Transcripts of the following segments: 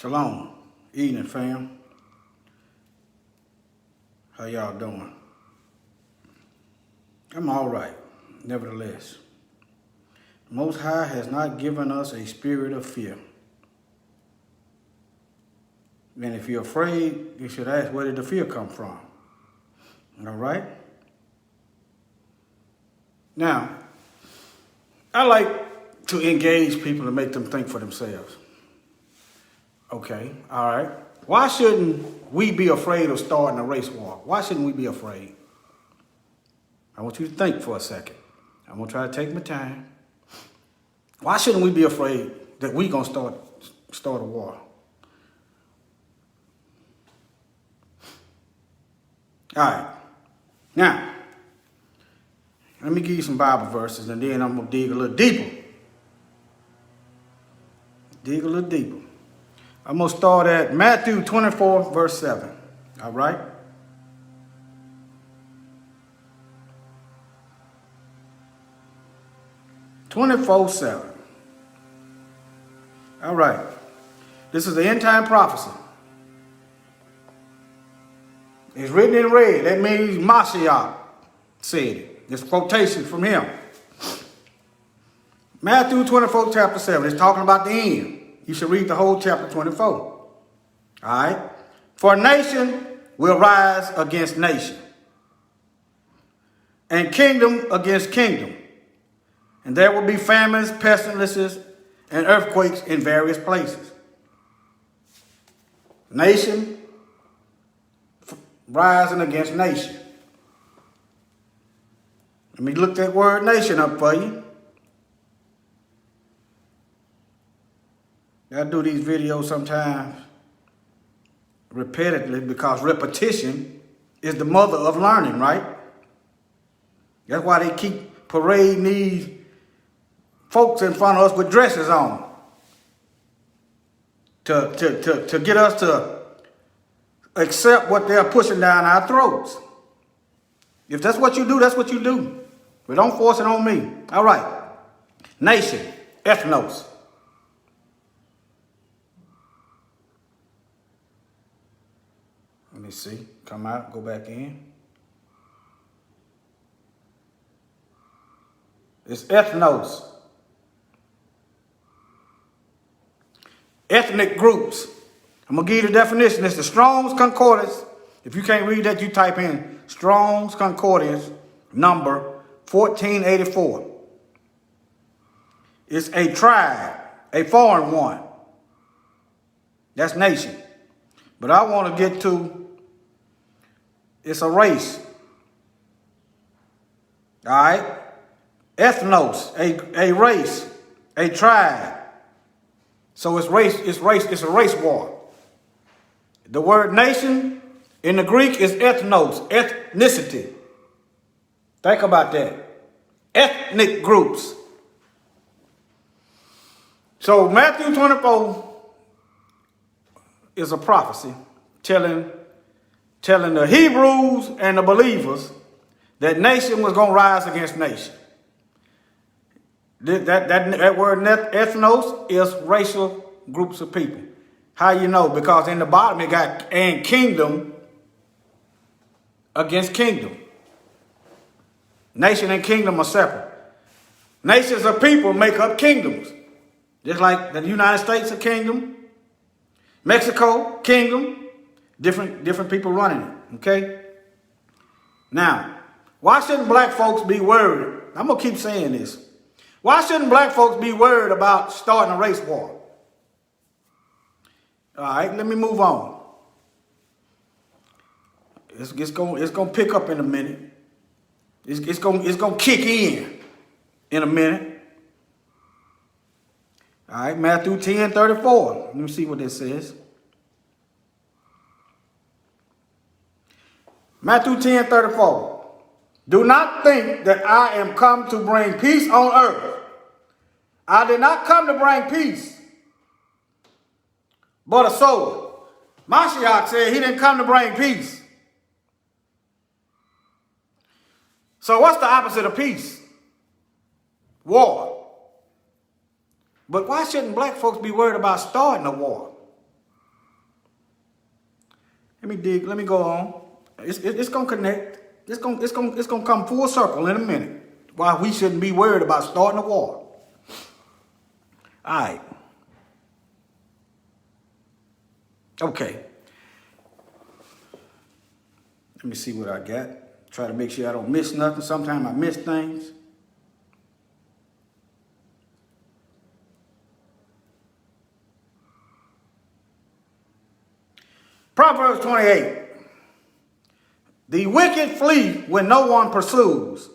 Shalom. Evening, fam. How y'all doing? I'm all right, nevertheless. The Most High has not given us a spirit of fear. And if you're afraid, you should ask, where did the fear come from? All right? Now, I like to engage people and make them think for themselves. Okay, all right. Why shouldn't we be afraid of starting a race war? Why shouldn't we be afraid? I want you to think for a second. I'm going to try to take my time. Why shouldn't we be afraid that we're going to start a war? All right. Now, let me give you some Bible verses, and then I'm going to dig a little deeper. Dig a little deeper. I'm going to start at Matthew 24, verse 7. All right? (24:7). All right. This is the end time prophecy. It's written in red. That means Mashiach said it. It's quotation from him. Matthew 24, chapter 7. It's talking about the end. You should read the whole chapter 24. All right. For nation will rise against nation, and kingdom against kingdom. And there will be famines, pestilences, and earthquakes in various places. Nation rising against nation. Let me look that word nation up for you. I do these videos sometimes repetitively because repetition is the mother of learning, right? That's why they keep parading these folks in front of us with dresses on to get us to accept what they're pushing down our throats. If that's what you do, that's what you do. But don't force it on me. All right. Nation, ethnos. Let me see. Come out, go back in. It's ethnos. Ethnic groups. I'm going to give you the definition. It's the Strong's Concordance. If you can't read that, you type in Strong's Concordance number 1484. It's a tribe, a foreign one. That's nation. But I want to get to, it's a race. All right? Ethnos, a race, a tribe. So it's a race war. The word nation in the Greek is ethnos, ethnicity. Think about that. Ethnic groups. So Matthew 24 is a prophecy telling the Hebrews and the believers that nation was going to rise against nation. That word ethnos is racial groups of people. How you know? Because in the bottom it got and kingdom against kingdom. Nation and kingdom are separate. Nations of people make up kingdoms. Just like the United States a kingdom, Mexico, kingdom, different people running it. Okay? Now, why shouldn't black folks be worried? I'm going to keep saying this. Why shouldn't black folks be worried about starting a race war? All right, let me move on. It's going to pick up in a minute. It's going to kick in a minute. All right, Matthew 10:34. Let me see what this says. Matthew 10:34. Do not think that I am come to bring peace on earth. I did not come to bring peace, but a sword. Mashiach said he didn't come to bring peace. So what's the opposite of peace? War. But why shouldn't black folks be worried about starting a war? Let me dig. Let me go on. It's gonna connect. It's gonna come full circle in a minute. Why we shouldn't be worried about starting a war. All right. Okay. Let me see what I got. Try to make sure I don't miss nothing. Sometimes I miss things. Proverbs 28. The wicked flee when no one pursues,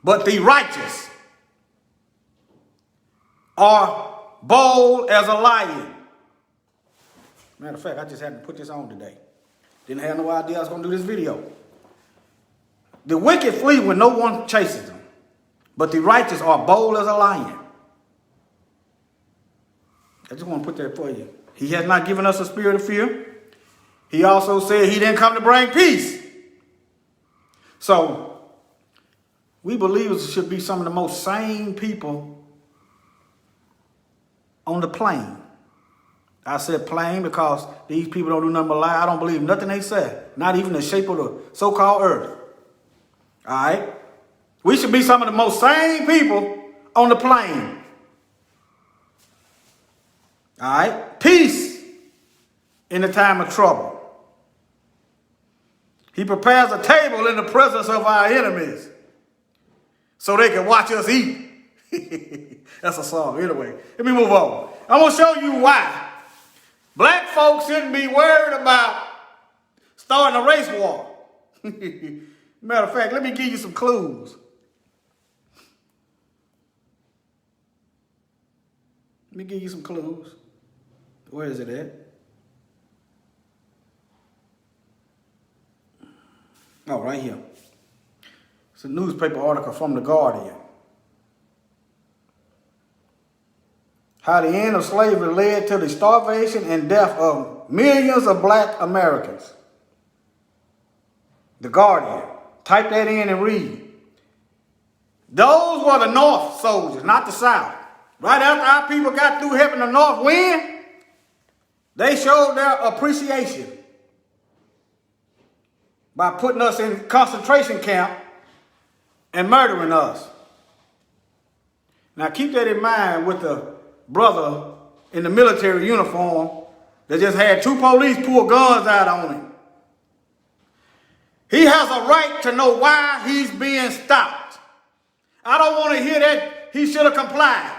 but the righteous are bold as a lion. Matter of fact, I just had to put this on today. Didn't have no idea I was going to do this video. The wicked flee when no one chases them, but the righteous are bold as a lion. I just want to put that for you. He has not given us a spirit of fear. He also said he didn't come to bring peace. So, we believers should be some of the most sane people on the plane. I said plain because these people don't do nothing but lie. I don't believe nothing they say, not even the shape of the so-called earth. All right? We should be some of the most sane people on the plane. All right? Peace in the time of trouble. He prepares a table in the presence of our enemies so they can watch us eat. That's a song. Anyway, let me move on. I'm going to show you why black folks shouldn't be worried about starting a race war. Matter of fact, let me give you some clues. Let me give you some clues. Where is it at? Oh, right here. It's a newspaper article from The Guardian. How the end of slavery led to the starvation and death of millions of black Americans. The Guardian. Type that in and read. Those were the North soldiers, not the South. Right after our people got through helping the North win, they showed their appreciation by putting us in concentration camp and murdering us. Now keep that in mind with the brother in the military uniform that just had two police pull guns out on him. He has a right to know why he's being stopped. I don't want to hear that he should have complied.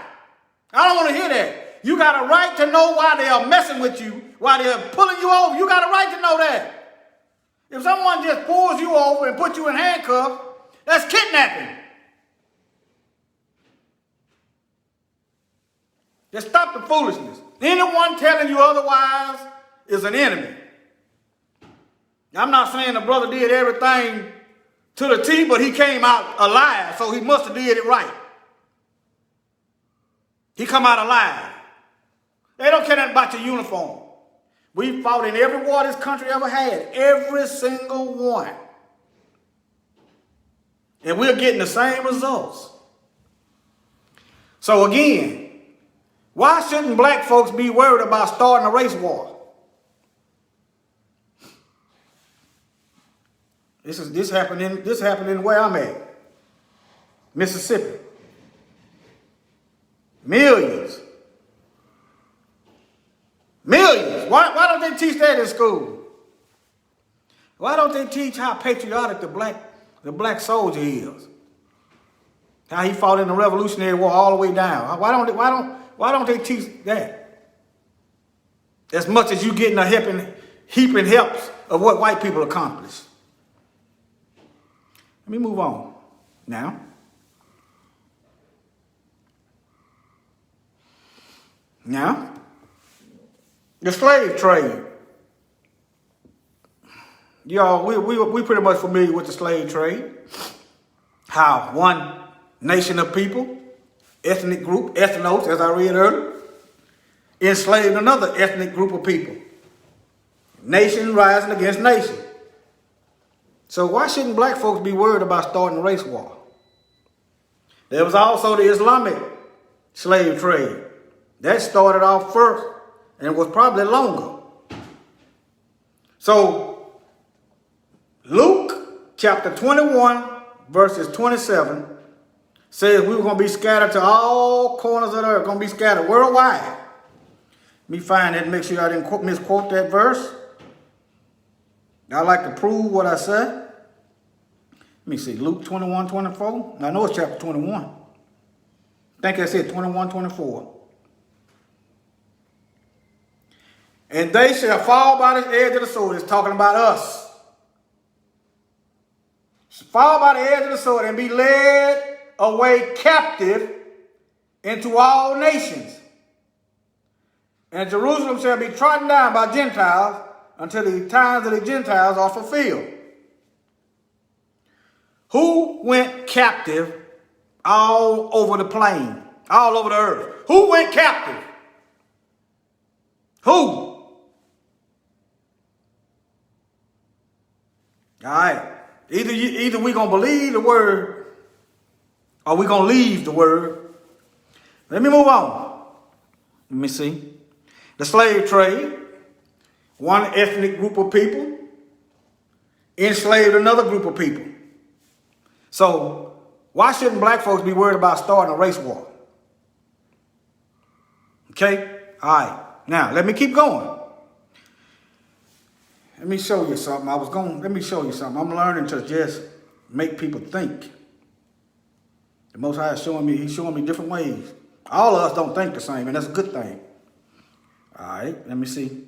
I don't want to hear that. You got a right to know why they are messing with you, why they're pulling you over. You got a right to know that. If someone just pulls you over and puts you in handcuffs, that's kidnapping. Just stop the foolishness. Anyone telling you otherwise is an enemy. I'm not saying the brother did everything to the T, but he came out alive, so he must have did it right. He come out alive. They don't care nothing about your uniform. We fought in every war this country ever had. Every single one. And we're getting the same results. So again, why shouldn't black folks be worried about starting a race war? This happening where I'm at. Mississippi. Millions. Why don't they teach that in school? Why don't they teach how patriotic the black soldier is? How he fought in the Revolutionary War all the way down. Why don't they teach that? As much as you getting a heaping helps of what white people accomplished. Let me move on now. The slave trade. Y'all, we pretty much familiar with the slave trade. How one nation of people, ethnic group, ethnos, as I read earlier, enslaved another ethnic group of people. Nation rising against nation. So why shouldn't black folks be worried about starting a race war? There was also the Islamic slave trade. That started off first and was probably longer. So Luke chapter 21, verses 27 says we were going to be scattered to all corners of the earth, going to be scattered worldwide. Let me find it and make sure I didn't misquote that verse. I like to prove what I said. Let me see, Luke 21, 24. I know it's chapter 21. I think I said 21, 24. And they shall fall by the edge of the sword. It's talking about us. Fall by the edge of the sword and be led away captive into all nations. And Jerusalem shall be trodden down by Gentiles until the times of the Gentiles are fulfilled. Who went captive all over the plain, all over the earth? Who went captive? Who? All right. Either we're going to believe the word or we're going to leave the word. Let me move on. Let me see. The slave trade. One ethnic group of people enslaved another group of people. So why shouldn't black folks be worried about starting a race war? Okay? All right. Now, let me keep going. Let me show you something. Let me show you something. I'm learning to just make people think. The Most High is showing me, he's showing me different ways. All of us don't think the same, and that's a good thing. All right, let me see.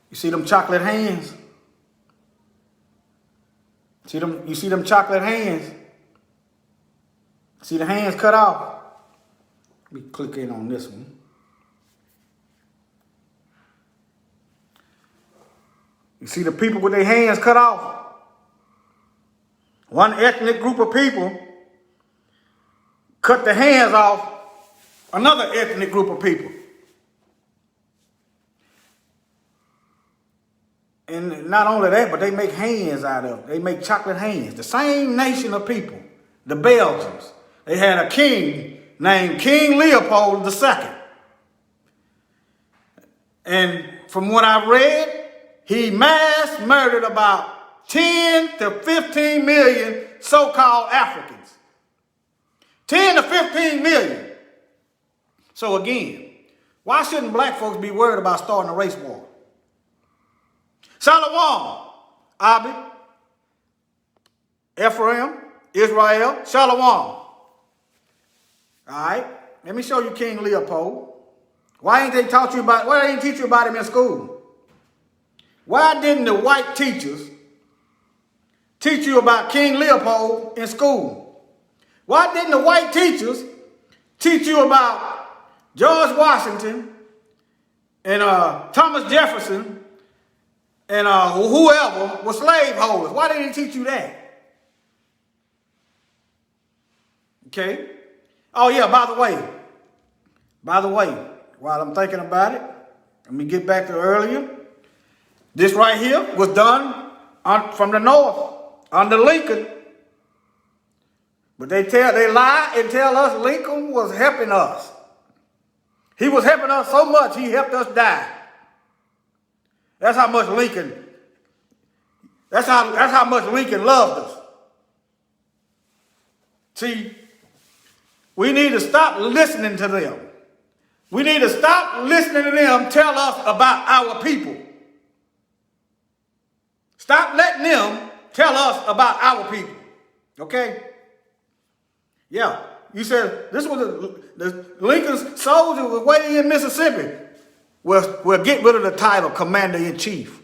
You see them chocolate hands? You see them chocolate hands? See the hands cut off? Let me click in on this one. You see the people with their hands cut off? One ethnic group of people cut the hands off another ethnic group of people. And not only that, but they make hands out of it. They make chocolate hands. The same nation of people, the Belgians, they had a king named King Leopold II. And from what I've read, he mass murdered about 10 to 15 million so-called Africans. 10 to 15 million. So again, why shouldn't black folks be worried about starting a race war? Shalom, Abi, Ephraim, Israel, Shalom. All right, let me show you King Leopold. Why ain't they teach you about him in school? Why didn't the white teachers teach you about King Leopold in school? Why didn't the white teachers teach you about George Washington and Thomas Jefferson and whoever was slaveholders? Why didn't he teach you that? Okay. Oh yeah, by the way, while I'm thinking about it, let me get back to earlier. This right here was done from the north under Lincoln. But they lie and tell us Lincoln was helping us. He was helping us so much he helped us die. That's how much Lincoln loved us. See, we need to stop listening to them. We need to stop listening to them tell us about our people. Stop letting them tell us about our people. Okay? Yeah. You said this was the Lincoln's soldier was way in Mississippi. We'll get rid of the title Commander-in-Chief.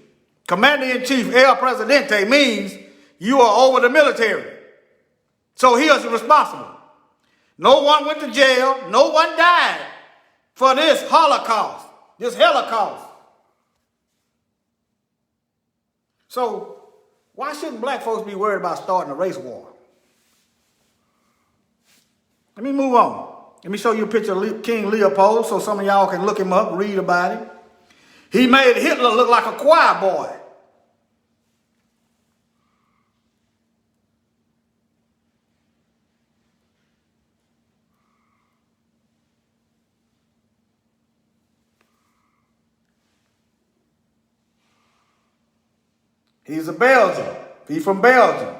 Commander-in-Chief, El Presidente, means you are over the military. So he is responsible. No one went to jail. No one died for this Holocaust, this Holocaust. So why shouldn't black folks be worried about starting a race war? Let me move on. Let me show you a picture of King Leopold so some of y'all can look him up, read about him. He made Hitler look like a choir boy. He's a Belgian. He's from Belgium.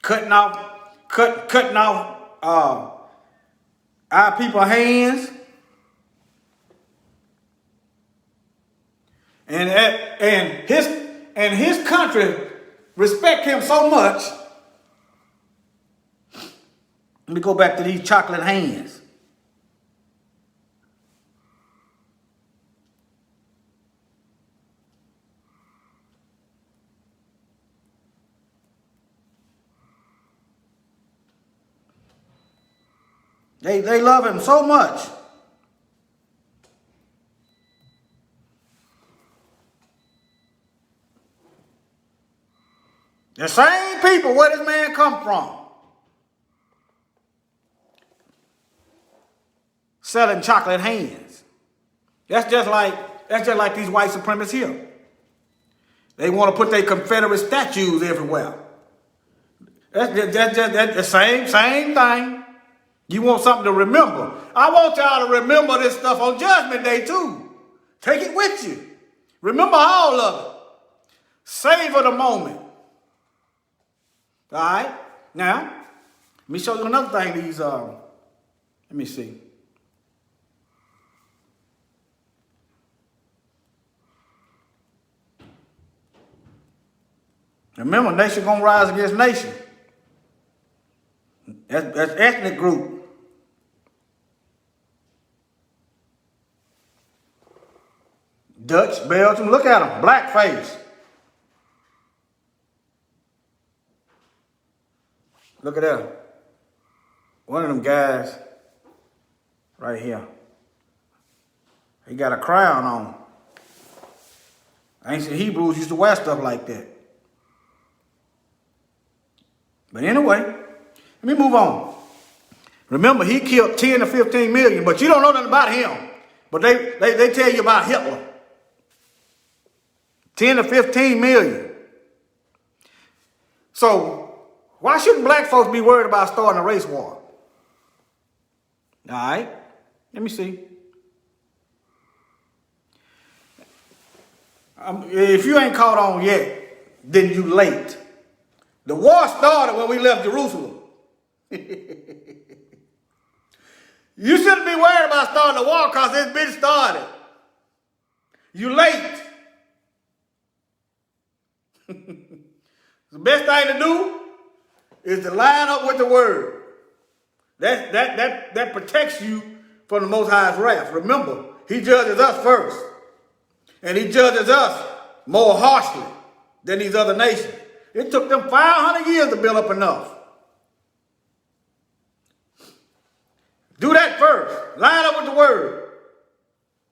Cutting off our people's hands. And his country respect him so much. Let me go back to these chocolate hands. They love him so much. The same people where this man come from. Selling chocolate hands. That's just like these white supremacists here. They want to put their Confederate statues everywhere. That's the same thing. You want something to remember. I want y'all to remember this stuff on Judgment Day too. Take it with you. Remember all of it. Savor the moment. All right? Now, let me show you another thing. Let me see. Remember, nation gonna rise against nation. That's ethnic group. Dutch, Belgium, look at them, blackface. Look at that. One of them guys right here. He got a crown on. Ancient Hebrews used to wear stuff like that. But anyway, let me move on. Remember, he killed 10 to 15 million, but you don't know nothing about him. But they tell you about Hitler. 10 to 15 million. So, why shouldn't black folks be worried about starting a race war? All right, let me see. If you ain't caught on yet, then you late. The war started when we left Jerusalem. You shouldn't be worried about starting a war because it's been started. You late. The best thing to do is to line up with the word. That protects you from the Most High's wrath. Remember, he judges us first. And he judges us more harshly than these other nations. It took them 500 years to build up enough. Do that first. Line up with the word.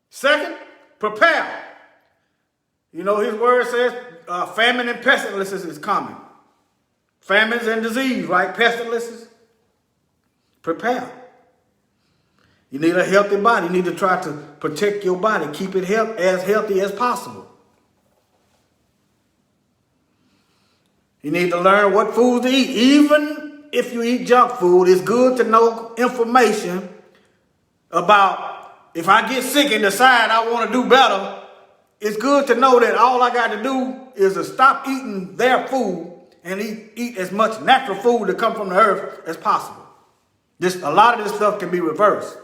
Second, prepare. You know, his word says famine and pestilences is coming. Famines and disease, right? Pestilences. Prepare. You need a healthy body. You need to try to protect your body. Keep it as healthy as possible. You need to learn what foods to eat. Even if you eat junk food, it's good to know information about if I get sick and decide I want to do better. It's good to know that all I got to do is to stop eating their food and eat as much natural food that come from the earth as possible. A lot of this stuff can be reversed.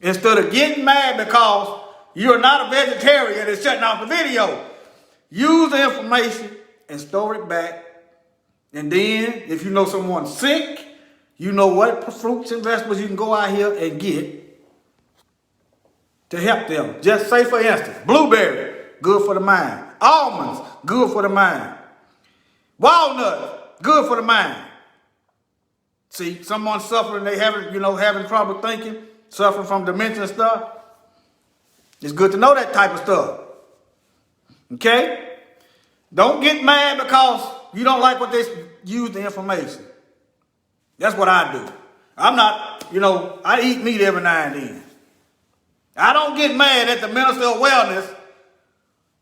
Instead of getting mad because you're not a vegetarian and shutting off the video, use the information and store it back. And then, if you know someone's sick, you know what fruits and vegetables you can go out here and get to help them. Just say, for instance, blueberry, good for the mind. Almonds, good for the mind. Walnut, good for the mind. See, someone suffering, they having trouble thinking, suffering from dementia and stuff. It's good to know that type of stuff. Okay? Don't get mad because you don't like what they use the information. That's what I do. I'm not, I eat meat every now and then. I don't get mad at the Minister of Wellness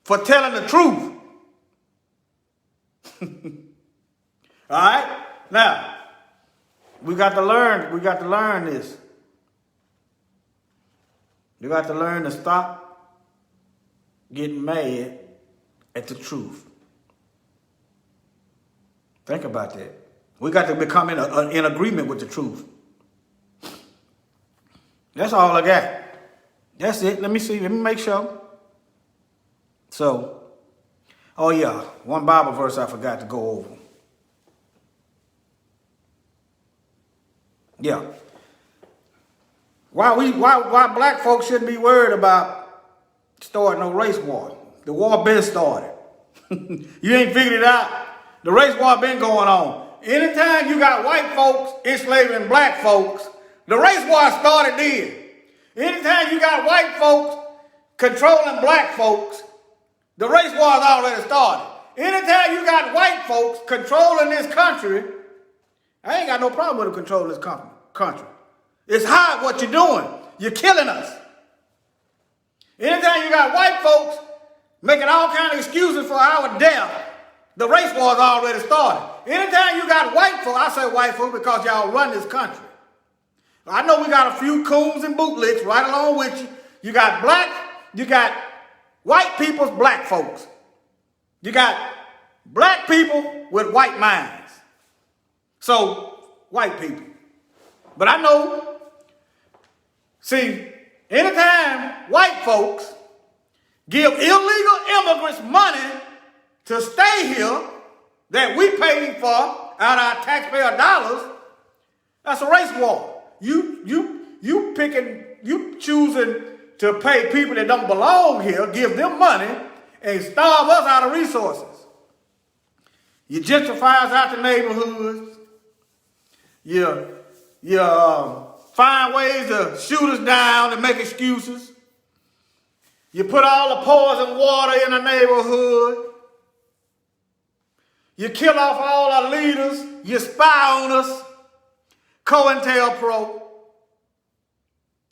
for telling the truth. All right? Now, we got to learn this. You got to learn to stop getting mad at the truth. Think about that. We got to become in agreement with the truth. That's all I got. That's it. Let me see. Let me make sure. So, oh yeah, one Bible verse I forgot to go over. Yeah. Why black folks shouldn't be worried about starting no race war. The war been started. You ain't figured it out. The race war been going on. Anytime you got white folks enslaving black folks, the race war started then. Anytime you got white folks controlling black folks, the race war has already started. Anytime you got white folks controlling this country, I ain't got no problem with them controlling this country. It's hard what you're doing. You're killing us. Anytime you got white folks making all kinds of excuses for our death, the race war has already started. Anytime you got white folks, I say white folks because y'all run this country. I know we got a few coons and bootlicks right along with you. You got white people's black folks. You got black people with white minds. So, white people. But I know, see, anytime white folks give illegal immigrants money to stay here that we paying for out of our taxpayer dollars, that's a race war. You choosing to pay people that don't belong here, give them money, and starve us out of resources. You gentrify us out the neighborhoods. You find ways to shoot us down and make excuses. You put all the poison water in the neighborhood. You kill off all our leaders. You spy on us. COINTELPRO.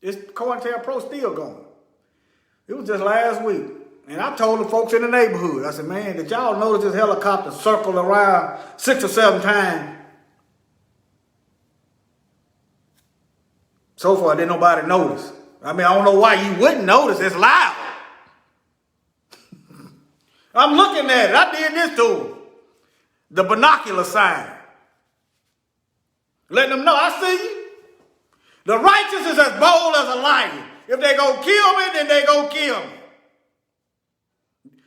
COINTELPRO still going. It was just last week. And I told the folks in the neighborhood, I said, man, did y'all notice this helicopter circle around 6 or 7 times? So far, didn't nobody notice. I mean, I don't know why you wouldn't notice. It's loud. I'm looking at it. I did this to them. The binocular sign. Letting them know, I see you. The righteous is as bold as a lion. If they gonna kill me, then they gonna kill me.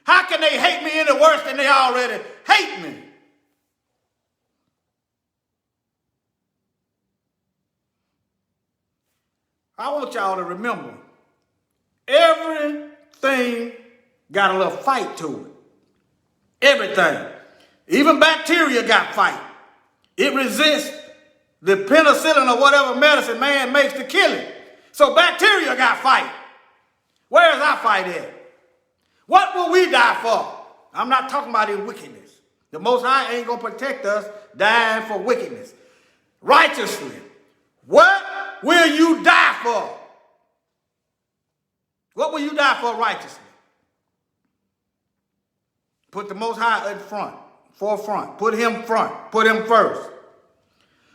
How can they hate me any worse than they already hate me? I want y'all to remember, everything got a little fight to it. Everything. Even bacteria got fight. It resists the penicillin or whatever medicine man makes to kill it. So bacteria got fight. Where is our fight at? What will we die for? I'm not talking about in wickedness. The Most High ain't going to protect us dying for wickedness. Righteously. What will you die for? What will you die for righteously? Put the Most High in front, forefront. Put him front. Put him first.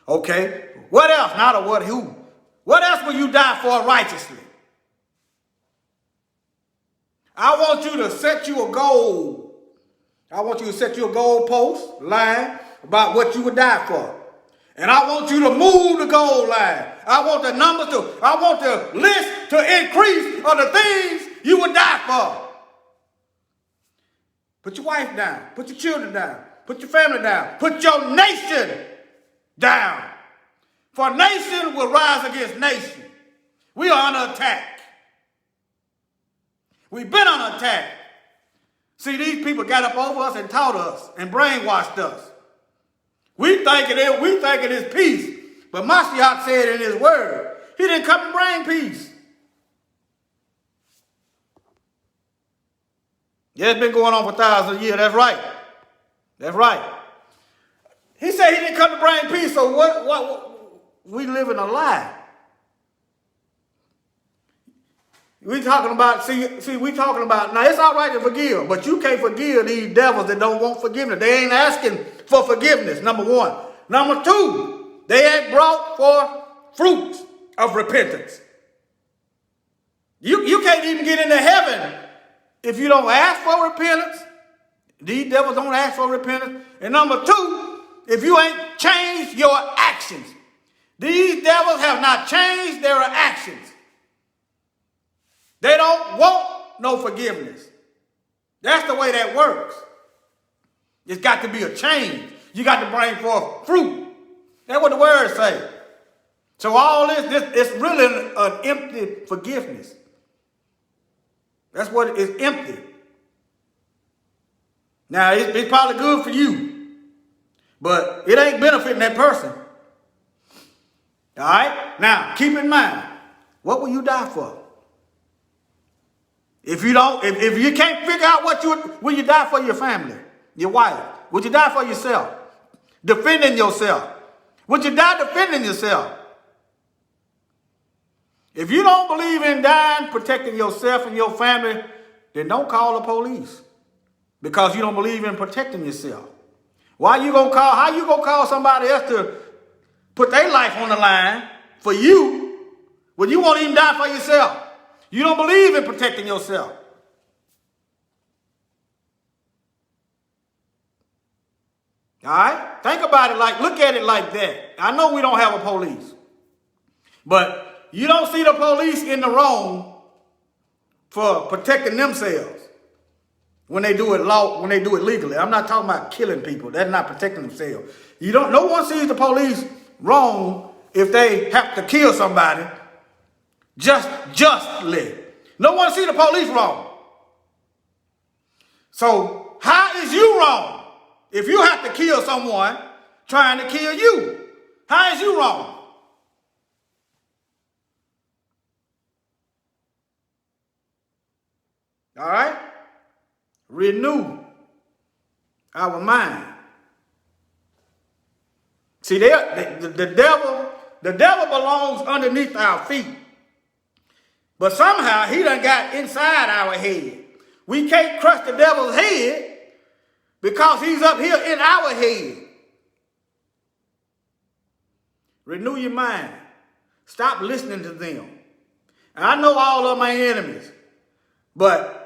Okay. What else? Not a what, who. What else will you die for righteously? I want you to set you a goal. I want you to set you a goal post, line, about what you would die for. And I want you to move the goal line. I want the numbers I want the list to increase of the things you would die for. Put your wife down. Put your children down. Put your family down. Put your nation down. For nation will rise against nation. We are under attack. We've been under attack. See, these people got up over us and taught us and brainwashed us. We think it is peace. But Mashiach said in his word, he didn't come to bring peace. Yeah, it's been going on for thousands of years. That's right. That's right. He said he didn't come to bring peace, so what we live in a lie. We talking about, we talking about, now it's all right to forgive, but you can't forgive these devils that don't want forgiveness. They ain't asking for forgiveness, number one. Number two, they ain't brought forth fruits of repentance. You can't even get into heaven if you don't ask for repentance, these devils don't ask for repentance. And number two, if you ain't changed your actions. These devils have not changed their actions. They don't want no forgiveness. That's the way that works. It's got to be a change. You got to bring forth fruit. That's what the words say. So all this it's really an empty forgiveness. That's what it is, empty. Now, it's probably good for you, but it ain't benefiting that person. All right? Now, keep in mind, what will you die for? If you can't figure out will you die for your family, your wife? Would you die for yourself? Defending yourself. Would you die defending yourself? If you don't believe in dying, protecting yourself and your family, then don't call the police. Because you don't believe in protecting yourself. How you gonna call somebody else to put their life on the line for you when you won't even die for yourself? You don't believe in protecting yourself. All right? Think about it look at it like that. I know we don't have a police. But you don't see the police in the wrong for protecting themselves when they do it legally. I'm not talking about killing people. They're not protecting themselves. No one sees the police wrong if they have to kill somebody justly. No one sees the police wrong. So how is you wrong if you have to kill someone trying to kill you? How is you wrong? All right? Renew our mind. See, the devil belongs underneath our feet. But somehow he done got inside our head. We can't crush the devil's head because he's up here in our head. Renew your mind. Stop listening to them. And I know all of my enemies, but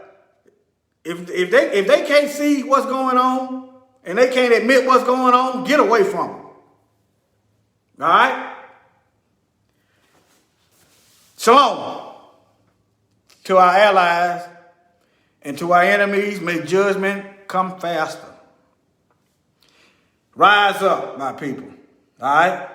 if they can't see what's going on and they can't admit what's going on, get away from them. All right? Shalom to our allies and to our enemies. May judgment come faster. Rise up, my people. All right?